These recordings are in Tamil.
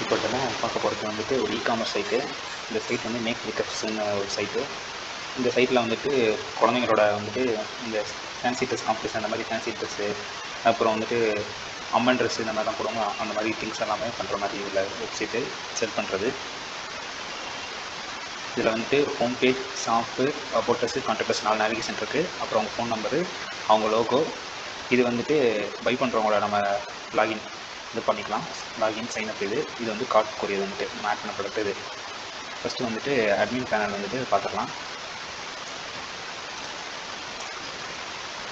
இப்போ இதெல்லாம் பார்க்க போகிறது வந்துட்டு ஒரு இ-காமர்ஸ் சைட்டு. இந்த சைட் வந்து மேக் பிக்கப்ஸ்ன்னு ஒரு சைட்டு. இந்த சைட்டில் வந்துட்டு குழந்தைங்களோட வந்துட்டு இந்த ஃபேன்சி ட்ரெஸ் காம்படிஷன், அந்த மாதிரி ஃபேன்சி ட்ரெஸ்ஸு, அப்புறம் வந்துட்டு அம்மன் ட்ரெஸ்ஸு இந்த மாதிரிலாம் போடுவாங்க. அந்த மாதிரி திங்ஸ் எல்லாமே பண்ணுற மாதிரி உள்ள வெப்சைட்டு செல் பண்ணுறது. இதில் வந்துட்டு home page, shop, about us, contact as 4 navigation இருக்குது. அப்புறம் அவங்க ஃபோன் நம்பரு, அவங்க லோகோ. இது வந்துட்டு பை பண்ணுறவங்கள நம்ம லாகின் இது பண்ணிக்கலாம். லாகின் சைனப் இது வந்து கார்ட் கூறியது வந்துட்டு நம்ம ஆட் பண்ண ப்ராடக்ட் இது. ஃபஸ்ட்டு வந்துட்டு அட்மின் பேனல் வந்துட்டு பார்த்துக்கலாம்.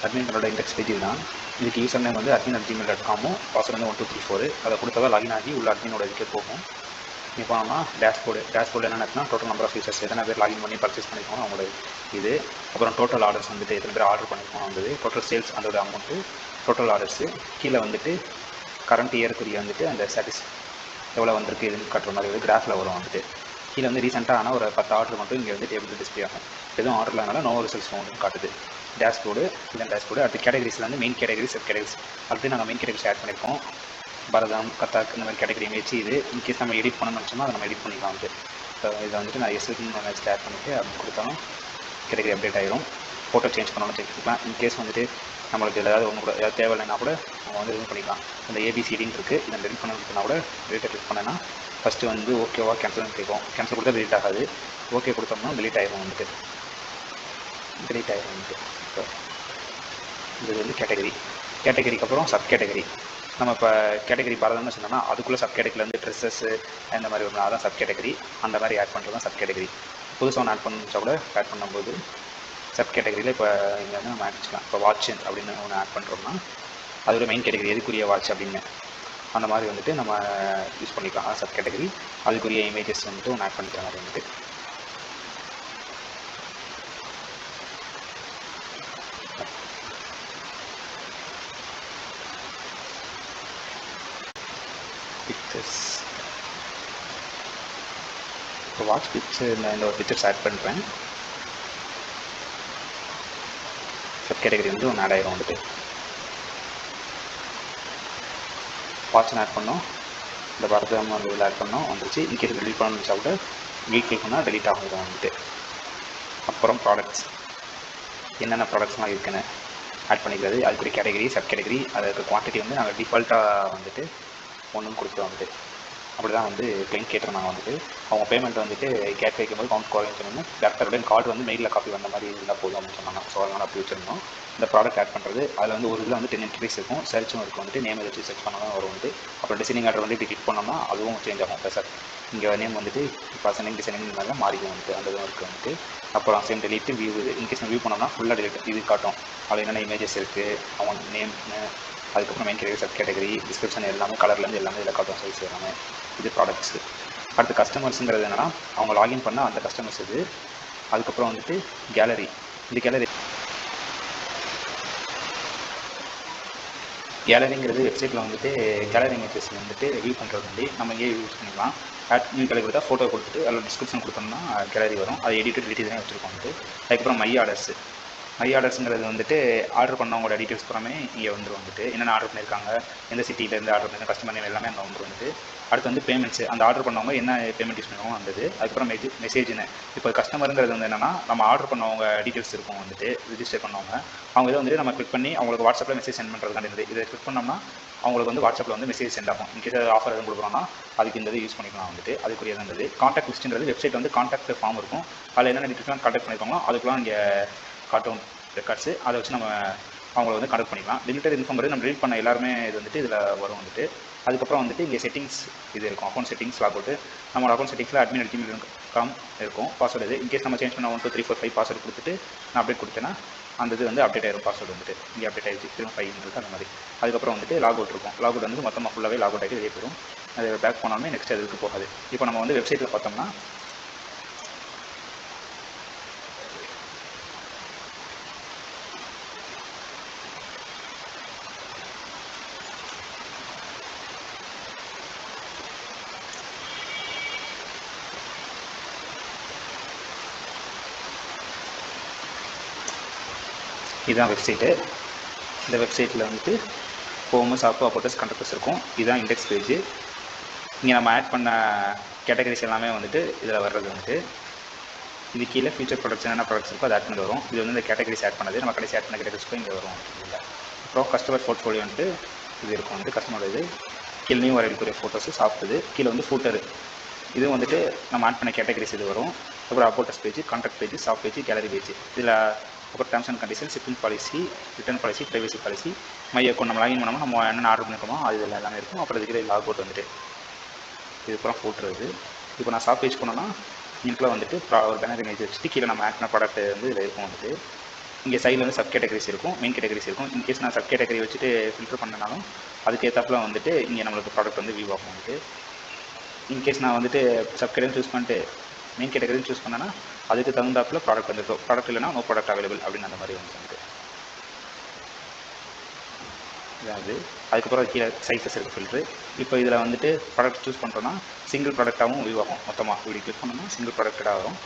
அட்மின் பேனலோட இண்டெக்ஸ் பேஜ் தான். இதுக்கு யூசர் நேம் வந்து admin@gmail.com, பாஸ்வேர்டு வந்து 1234. அதை கொடுத்தா லாகின் ஆகி உள்ள அட்மினோட இதுக்கே போகும். இப்போ நம்ம டேஷ்போர்டு என்னென்ன இருக்குன்னா, டோட்டல் நம்பர் ஆஃப் யூசர்ஸ், எத்தனை பேர் லாகின் பண்ணி பர்ச்சேஸ் பண்ணிக்கணும் அவங்களோட இது. அப்புறம் டோட்டல் ஆர்டர்ஸ் வந்துட்டு எத்தனை பேர் ஆர்டர் பண்ணிக்கணும் வந்தது, டோட்டல் சேல்ஸ் அதோட அமௌண்ட்டு, டோட்டல் ஆர்டர்ஸு. கீழே வந்துட்டு கரண்ட் இயருக்குரிய வந்துட்டு அந்த எவ்வளோ வந்திருக்கு இதுன்னு காட்டுற மாதிரி ஒரு கிராஃபில் வரும் வந்துட்டு. கீழே வந்து ரீசெண்டாக ஆனால் ஒரு 10 ஆர்டர் மட்டும் இங்கே வந்து டேபிள் டிஸ்பிளே ஆகும். எதுவும் ஆர்டர் இல்லைனால நோ ரிசல்ட்ஸ் ஒன்று காட்டுது. டேஷ்போர்டு, இதான் டேஷ்போர்டு. அடுத்து கேட்டகரிஸில் வந்து மெயின் கேட்டகரி, சப் கேட்டகரிஸ். அடுத்து நாங்கள் மெயின் கேட்டகரிஸ் ஆட் பண்ணியிருக்கோம். பரதம், கத்தாக் இந்த மாதிரி கேட்டகரி இமேஜ் இது. இன்கேஸ் நம்ம எடிட் பண்ணணும்னு நினச்சோம்னா அதை நம்ம எடிட் பண்ணிக்கலாம் வந்துட்டு. இதை வந்துட்டு நான் எஸ்எல்னு ஒன்று ஆட் பண்ணிவிட்டு அப்படி கொடுத்தாலும் கேட்டகரி அப்டேட் ஆகிடும். ஃபோட்டோ சேஞ்ச் பண்ணணும்னு சேஞ்ச் பண்ணிக்கலாம். இன்கேஸ் வந்துட்டு நம்மளுக்கு ஏதாவது ஒன்று கூட ஏதாவது தேவையில்லைன்னா கூட நம்ம வந்து ரிமூவ் பண்ணிக்கலாம். இந்த ஏபிசிடின்னு இருக்குது, இதை டெலிட் பண்ணணும்னா கூட டெலிட்டை கிளிக் பண்ணேன்னா ஃபஸ்ட்டு வந்து ஓகேவா கேன்சல்னு கேட்கும். கேன்சல் கொடுத்தா டெலிட் ஆகாது. ஓகே கொடுத்தோம்னா டெலிட் ஆகிடும் வந்துட்டு. டெலிட் ஆகிடும் வந்துட்டு. இப்போ இது வந்து கேட்டகரிக்கு அப்புறம் சப் கேட்டகரி. நம்ம இப்போ கேட்டகரி பரதம்னு சொன்னோம்னா அதுக்குள்ளே சப் கேட்டகரியில் வந்து ட்ரெஸ்ஸஸ்ஸு அந்த மாதிரி ஒரு அதான் சப் கேட்டகரி. அந்த மாதிரி ஆட் பண்ணுறது தான் சப் கேட்டகரி. புதுசாக ஒன்று ஆட் பண்ணா கூட ஆட் பண்ணும்போது சப் கேட்டகரியில் இப்போ இங்கே வந்து நம்ம ஆட் வச்சுக்கலாம். இப்போ வாட்ச் அப்படின்னு ஒன்று ஆட் பண்ணுறோம்னா அதோட மெயின் கேட்டகரி எதுக்குரிய வாட்ச் அப்படின்னு அந்த மாதிரி வந்துட்டு நம்ம யூஸ் பண்ணிக்கலாம். சப் கேட்டகரி அதுக்குரிய இமேஜஸ் வந்துட்டு ஒன்று ஆட் பண்ணிக்கிற மாதிரி வந்துட்டு. பிக்சர்ஸ், இப்போ வாட்ச் பிக்சர் நான் இந்த ஒரு பிக்சர்ஸ் ஆட் பண்ணுறேன். சப் கேட்டகரி வந்து ஒன்று ஆட் ஆகிடும் வந்துட்டு. வாட்ச் ஆட் பண்ணோம், இந்த பரதம் அந்த இதில் ஆட் பண்ணோம் வந்துருச்சு. இன்கேஸ் டெலிட் பண்ணணும்னு வச்சா கூட கிளிக் பண்ணால் டெலிட் ஆகும் வந்துட்டு. அப்புறம் ப்ராடக்ட்ஸ், என்னென்ன ப்ராடக்ட்ஸ்லாம் இருக்குன்னு ஆட் பண்ணிக்கிறது. அதுக்குரிய கேட்டகரி, சப் கேட்டகரி, அதுக்கு குவான்டிட்டி வந்து நாங்கள் டிஃபால்ட்டாக வந்துட்டு ஒன்றுன்னு கொடுத்துருவோம் வந்துட்டு. அப்படி தான் வந்து கிளைண்ட் கேட்டிருந்தாங்க வந்துட்டு. அவங்க பேமெண்ட் வந்துட்டு கேட் வைக்கும்போது கவுண்ட் குறையும் சொன்னோம்னா டேரக்டருடைய கார்டு வந்து மெயிலில் காப்பி வந்த மாதிரி இருந்தால் போதும் அப்படின்னு சொன்னாங்க. ஸோ அதனால் அப்படி வச்சுருந்தோம். இந்த ப்ராடக்ட் ஆட் பண்ணுறது அதில் வந்து ஒரு இதில் வந்து 10 என்ட்ரிஸ் இருக்கும். சர்ச்சும் இருக்கும் வந்துட்டு. நேம் வச்சு சர்ச் பண்ணால் வரும் வந்து. அப்புறம் டிசைனிங் ஆர்டர் வந்து இப்படி கிளிக் பண்ணோம்னா அதுவும் சேஞ்ச் ஆகும். இப்போ சார் இங்கே நேம் வந்துட்டு பர்சனிங் டிசைனிங் மாதிரி மாறிக்கும் வந்துட்டு. அந்த இதுவும் இருக்குது வந்துட்டு. அப்புறம் சேம் டெலிட்டு வியூ, இது இன்கேஸ் வியூ பண்ணோம்னா ஃபுல்லாக டெலிட் இது காட்டும். அதில் என்னென்ன இமேஜஸ் இருக்குது, அவங்க நேம், அதுக்கப்புறம் main category, sub category, description எல்லாமே கலர்லேருந்து எல்லாமே இதில் காட்டும். சைஸ் எல்லாமே. இது ப்ராடக்ட்ஸு. அடுத்து கஸ்டமர்ஸுங்கிறது என்னென்னா அவங்க லாகின் பண்ணால் அந்த கஸ்டமர்ஸ் இது. அதுக்கப்புறம் வந்துட்டு கேலரி. இந்த கேலரிங்கிறது வெப்சைட்டில் வந்துட்டு கேலரி இமேஜஸ் வந்துட்டு வியூ பண்ணுறது வந்து நம்ம இங்கே யூஸ் பண்ணிக்கலாம். ஆட் நியூ கேலரி கொடுத்தா ஃபோட்டோ கொடுத்துட்டு அதில் டிஸ்கிரிப்ஷன் கொடுத்தோம்னா கேலரி வரும். அது எடிட்டட் தான் வச்சுருக்கோம் வந்துட்டு. அதுக்கப்புறம் மை ஆர்டர்ஸுங்கிறது வந்துட்டு ஆர்டர் பண்ணவங்களோட டீட்டெயில்ஸ் பூராமே இங்கே வந்துடும் வந்துட்டு. என்னென்ன ஆர்டர் பண்ணியிருக்காங்க, எந்த சிட்டிலேருந்து ஆர்டர் பண்ணி கஸ்டமர் நேம் எல்லாமே அங்கே வந்துடும் வந்துட்டு. அடுத்து வந்து பேமெண்ட்ஸு, அந்த ஆர்டர் பண்ணவங்க என்ன பேமெண்ட் யூஸ் பண்ணுவாங்க வந்தது. அதுக்கப்புறம் மெசேஜ்னு இப்போ கஸ்டமருங்கிறது வந்து என்னென்னா நம்ம ஆர்டர் பண்ணவங்க டீட்டெயில்ஸ் இருக்கும் வந்துட்டு. ரிஜிஸ்டர் பண்ணவங்க அவங்க இதை வந்துட்டு நம்ம கிளிக் பண்ணி அவங்களுக்கு வாட்ஸ்அப்பில் மெசேஜ் சென்ட் பண்ணுறதுக்காண்டி இதை கிளிக் பண்ணோம்னா அவங்களுக்கு வந்து வாட்ஸ்அப்பில் வந்து மெசேஜ் சென்ட் ஆகும். இன்கேஸ் ஆஃபர் எதுவும் கொடுக்குறோம்னா அதுக்கு இந்த யூஸ் பண்ணிக்கலாம் வந்துட்டு. அதுக்குரியது இருந்தது. கான்டாக்ட் லிஸ்ட்டுங்கிறது வெப்சைட் வந்து கான்டாக்ட் ஃபார்ம் இருக்கும். அதில் என்னென்ன டீட்டெயில்ஸ்லாம் கான்டாக்ட் பண்ணியிருக்காங்களோ அதுக்குலாம் இங்கே காட்டும் ரெக்கார்ட்ஸு. அதை வச்சு நம்ம அவங்கள வந்து கான்டாக்ட் பண்ணிக்கலாம். லிமிட்டட் இன்ஃபார்ம் நம்ம டெலிட் பண்ண எல்லாருமே இது வந்துட்டு இதில் வரும் வந்துட்டு. அதுக்கப்புறம் வந்துட்டு இங்கே செட்டிங்ஸ் இது இருக்கும். Account settings log out. நம்மளோட அக்கௌண்ட் செட்டிங்ஸில் admin@gmail.com இருக்கும். பாஸ்வேர்டு இது. இன்கேஸ் நம்ம சேஞ்ச் பண்ண 1 2 3 4 5 பாஸ்வேர்டு கொடுத்துட்டு நான் அப்டேட் கொடுத்தேன்னா அந்த இது வந்து அப்டேட் ஆகிடும். பாஸ்வேர்டு வந்துட்டு இங்கே அப்டேட் ஆகிடுச்சு. திரும்ப 5 இருக்குது அந்த மாதிரி. அதுக்கப்புறம் வந்துட்டு லாக் அவுட் இருக்கும். லாக் அவுட் வந்து மொத்தமாக ஃபுல்லாகவே லாக் அவுட் ஆகிட்டு வெளியே போயிடும். அது பேக் போனாலுமே நெக்ஸ்ட் அதுக்கு போகாது. இப்போ நம்ம வந்து வெப்சைட்டில் பார்த்தோம்னா இதுதான் வெப்சைட்டு. இந்த வெப்சைட்டில் வந்துட்டு home, shop, about us, contact as இருக்கும். இதுதான் இண்டெக்ஸ் பேஜ். இங்கே நம்ம ஆட் பண்ண கேட்டகரிஸ் எல்லாமே வந்துட்டு இதில் வர்றது வந்துட்டு இது கீழே ஃபியூச்சர் ப்ராடக்ட்ஸ் என்னென்ன ப்ராடக்ட்ஸ் இருக்கோ அது ஆட் பண்ணி வரும். இது வந்து இந்த கேட்டகரிஸ் ஆட் பண்ணது நம்ம கடைசி ஆட் பண்ண கேட்டகரிஸ்க்கும் இங்கே வரும் இல்லை. அப்புறம் கஸ்டமர் போர்ட்ஃபோலியோ வந்துட்டு இது இருக்கும் வந்து கஸ்டமர் இது கீழே நியூ வரக்கூடிய ஃபோட்டோஸு சாஃப்ட் கீழே வந்து ஃபூட்டரு இது வந்துட்டு நம்ம ஆட் பண்ண கேட்டகரிஸ் இது வரும். அப்புறம் about us page, contact page, soft page, gallery page இதில் அப்புறம் terms and condition, shipping policy, return policy, privacy policy, my account நம்ம லாகின் பண்ணோம்னா நம்ம என்னென்ன ஆர்டர் பண்ணிருக்கோமோ அது இதில் எல்லாமே இருக்கும். அப்புறம் இதுக்கு லாக் அவுட் வந்துட்டு இதுக்கப்புறம் ஃபோட்டோது. இப்போ நான் சாஃப்ட் பேஜ் போனோன்னா இதில் வந்துட்டு ஒரு பேனர் இமேஜ் வச்சுட்டு கீழே நம்ம ஆட் பண்ண ப்ராடக்ட் வந்து இதில் இருக்கும் வந்துட்டு. இங்கே சைடில் வந்து சப் கேட்டகரிஸ் இருக்கும், மெயின் கேட்டகரிஸ் இருக்கும். இன்கேஸ் நான் சப் கேட்டகரி வச்சுட்டு ஃபில்டர் பண்ணனாலும் அதுக்கு ஏற்றாப்புல வந்துட்டு இங்கே நம்மளுக்கு ப்ராடக்ட் வந்து வியூ ஆகும் வந்துட்டு. இன்கேஸ் நான் வந்துட்டு சப் கேட்டகரி சூஸ் பண்ணிட்டு மெயின் கேட்டகரி சூஸ் பண்ணேன்னா அதுக்கு தகுந்தாப்பில் ப்ராடக்ட் வந்துருக்கும். ப்ராடக்ட் இல்லைனா நோ ப்ராடக்ட் அவைலபிள் அப்படின்னு அந்த மாதிரி வந்துட்டு இதாவது அதுக்கப்புறம் அது கீழே சைஸஸ் இருக்குது ஃபில்ட்ரு. இப்போ இதில் வந்துட்டு ப்ராடக்ட் சூஸ் பண்ணுறோன்னா சிங்கிள் ப்ராடக்டாகவும் வியூ ஆகும். மொத்தமாக இப்படி கிளிக் பண்ணோம்னா சிங்கிள் ப்ராடக்டாக வரும்.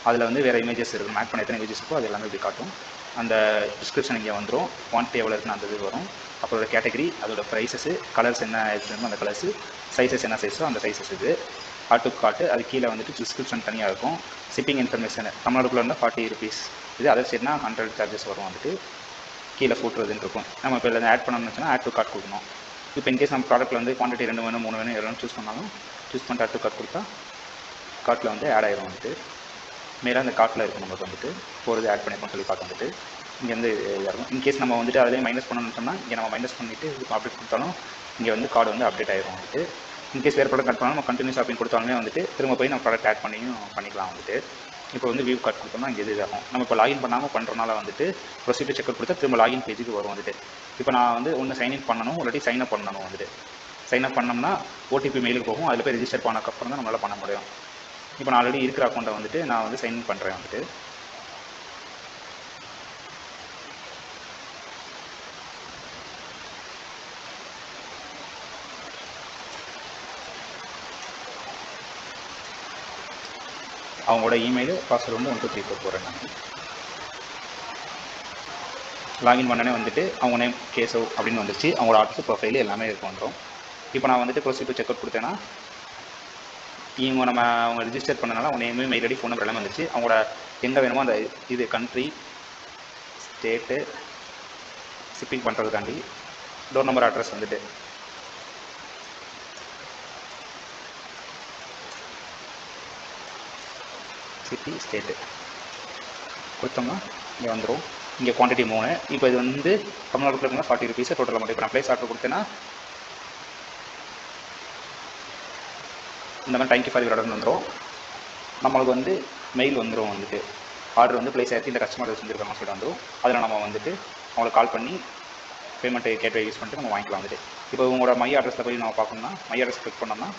அதில் வந்து வேறு இமேஜஸ் இருக்கும், ஆட் பண்ண எத்தனை இமேஜஸ் இருக்கோ அது எல்லாமே இப்படி காட்டும். அந்த டிஸ்கிரிப்ஷன் இங்கே வந்துடும், குவான்டிட்டி எவ்வளோ இருக்குன்னு அந்த இது வரும். அப்புறம் கேட்டகரி, அதோட ப்ரைஸஸு, கலர்ஸ் என்ன இருக்குமோ அந்த கலர்ஸு, சைஸஸ் என்ன சைஸோ அந்த சைஸஸ் இது ஆட் டு கார்ட்டு. அது கீழே வந்துட்டு டிஸ்கிரிப்ஷன் தனியாக இருக்கும். ஷிப்பிங் இன்ஃபர்மேஷன் தமிழ்நாடுக்குள்ளே இருந்தால் 40 rupees இது, அதர் ஸ்டேட்னா 100 சார்ஜஸ் வரும் வந்துட்டு. கீழே ஃபோட்டோதுன்னு இருக்கும். நம்ம இப்போ இதில் ஆட் பண்ணணும்னு வச்சுன்னா ஆட் டு கார்ட் கொடுக்கணும். இப்போ இன்கேஸ் நம்ம ப்ராடக்ட்டில் வந்து குவான்டிட்டி 2 வேணும் 3 வேணும் எவ்வளோன்னு சூஸ் பண்ணாலும் சூஸ் பண்ணிட்டு ஆட் டு கார்ட் கொடுத்தா கார்ட்டில் வந்து ஆட் ஆகிடும் வந்துட்டு. மேலே அந்த கார்ட்டில் இருக்கும் நமக்கு வந்துட்டு போகிறது ஆட் பண்ணிப்போம் சொல்லி பார்க்க வந்துட்டு இங்கேருந்து இருக்கும். இன்கேஸ் நம்ம வந்துட்டு அதிலே மைனஸ் பண்ணணும்னு சொன்னால் இங்கே நம்ம மைனஸ் பண்ணிவிட்டு இதுக்கு அப்டேட் கொடுத்தாலும் இங்கே வந்து கார்டு வந்து அப்டேட் ஆகிடும் வந்துட்டு. இன்கேஸ் வேறு ப்ராடக்ட் ஆட் பண்ணாலும் நம்ம கண்டினியூ ஷாப்பிங் கொடுத்தாலுமே வந்துட்டு திரும்ப போய் நம்ம ப்ராடக்ட் ஆட் பண்ணிக்கலாம் வந்துட்டு. இப்போ வந்து வியூ கார்டு கொடுத்தோம்னா இங்கே இது ஆகும். நம்ம இப்போ லாகின் பண்ணாமல் பண்ணுறனால வந்துட்டு ப்ரொசீஜர் செக் கொடுத்தா திரும்ப லாகின் பேஜுக்கு வரும் வந்துட்டு. இப்போ நான் வந்து ஒன்று சைன்இன் பண்ணணும், இல்லாட்டி சைன் அப் பண்ணணும் வந்துட்டு. சைன் அப் பண்ணோம்னா ஓடிபி மெயிலுக்கு போகும், அதில் போய் ரிஜிஸ்டர் பண்ணக்கப்புறம் தான் நம்மளால் பண்ண முடியும். இப்போ நான் ஆல்ரெடி இருக்கிற அக்கௌண்ட்டை வந்துட்டு நான் வந்து சைன் இன் பண்ணுறேன் வந்துட்டு. அவங்களோட இமெயில் பாஸ்வேர்டு வந்து 1 2 3 4 போகிறேன் நான். லாகின் பண்ணனே வந்துட்டு அவங்க நேம் கேசவ் அப்படின்னு வந்துச்சு. அவங்களோட ஆர்டர் ப்ரொஃபைல் எல்லாமே இருக்கும் வந்துடும். இப்போ நான் வந்துட்டு ப்ரொசீட் டு செக் அவுட் கொடுத்தேன்னா அவங்க ரிஜிஸ்டர் பண்ணனால அவங்க name, mail ID, phone number எல்லாமே வந்துச்சு. அவங்களோட எங்கே வேணுமோ அந்த இது கண்ட்ரி, ஸ்டேட்டு, ஷிப்பிங் பண்ணுறதுக்காண்டி டோர் நம்பர், அட்ரஸ் வந்துட்டு சிட்டி, ஸ்டேட்டு கொடுத்தோம்னா இங்கே வந்துடும். இங்கே குவான்டிட்டி 3. இப்போ இது வந்து தமிழ்நாட்டுக்குள்ள இருந்தால் 40 rupees டோட்டல் அமௌண்ட். இப்போ நான் ப்ளேஸ் ஆர்டர் கொடுத்தேன்னா இந்த மாதிரி தேங்க்யூ ஃபார் யுவர் ஆர்டர்னு வந்துடும். நம்மளுக்கு வந்து மெயில் வந்துடும் வந்துட்டு ஆர்டர் வந்து ப்ளேஸ் ஆகிடுச்சு, இந்த கஸ்டமர் செஞ்சுருக்காங்க சொல்லிட்டு வந்துடும். அதில் நம்ம வந்துட்டு அவங்களுக்கு கால் பண்ணி பேமெண்ட்டு கேட்வே யூஸ் பண்ணிட்டு நம்ம வாங்கிக்கலாம் வந்துட்டு. இப்போ உங்களோட மை அட்ரஸில் போய் நம்ம பார்க்கணும்னா மை அட்ரஸ் கிளிக் பண்ணோம்னா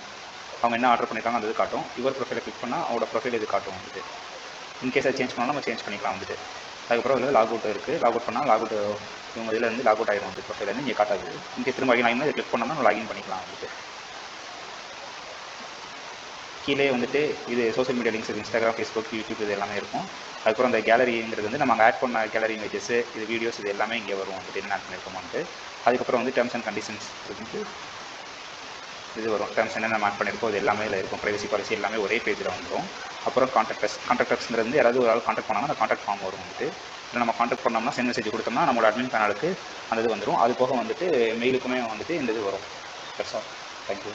அவங்க என்ன ஆர்டர் பண்ணியிருக்காங்க அந்த இது காட்டும். யுவர் ப்ரொஃபைலை கிளிக் பண்ணால் அவங்களோட ப்ரொஃபைல் இது காட்டும் வந்துட்டு. இன்கேஸ் அதை சேஞ்ச் பண்ணாலும் நம்ம சேஞ்ச் பண்ணிக்கலாம் வந்துட்டு. அதுக்கப்புறம் வந்து லாக் அவுட் இருக்குது. லாக் அவுட் பண்ணால் லாக் அவுட் இவங்க இதில் வந்து லாக் அவுட் ஆகிடும் வந்து ப்ரொஃபைல் இங்கே காட்டாது. இன்கேஸ் திரும்ப லாகின் இதை கிளிக் பண்ணோம்னா நம்ம லாகின் பண்ணிக்கலாம் வந்துட்டு. கீழே வந்துட்டு இது social media links, Instagram, Facebook, YouTube இது எல்லாமே இருக்கும். அதுக்கப்புறம் அந்த கேலரிங்கிறது வந்து நம்ம ஆட் பண்ண கேலரி இமேஜஸ், இது வீடியோஸ் இது எல்லாமே இங்கே வரும் வந்துட்டு என்ன ஆட் பண்ணியிருக்கோம்ட்டு. அதுக்கப்புறம் வந்து டேர்ம்ஸ் அண்ட் கண்டிஷன்ஸ் இருக்குது, இது வரும். டேர்ம்ஸ் என்ன நம்ம ஆட் பண்ணியிருக்கோம் இது எல்லாமே இதில் இருக்கும். ப்ரைவசி பாலிசி எல்லாமே ஒரே பேஜில் வந்துடும். அப்புறம் கான்டாக்டர்ஸ்ங்கிறது யாராவது ஒரு ஆள் கான்டாக்ட் பண்ணாங்கன்னா அந்த கான்டாக்ட் ஃபார்ம் வரும் வந்துட்டு. இல்லை நம்ம கான்டாக்ட் பண்ணோம்னா சென்ட் மெசேஜ் கொடுத்தோம்னா நம்மளோட அட்மின் பேனலுக்கு அந்த இது வந்துடும். அது போக வந்துட்டு மெயிலுக்குமே வந்துட்டு இந்த இது வரும். That's all. தேங்க்யூ.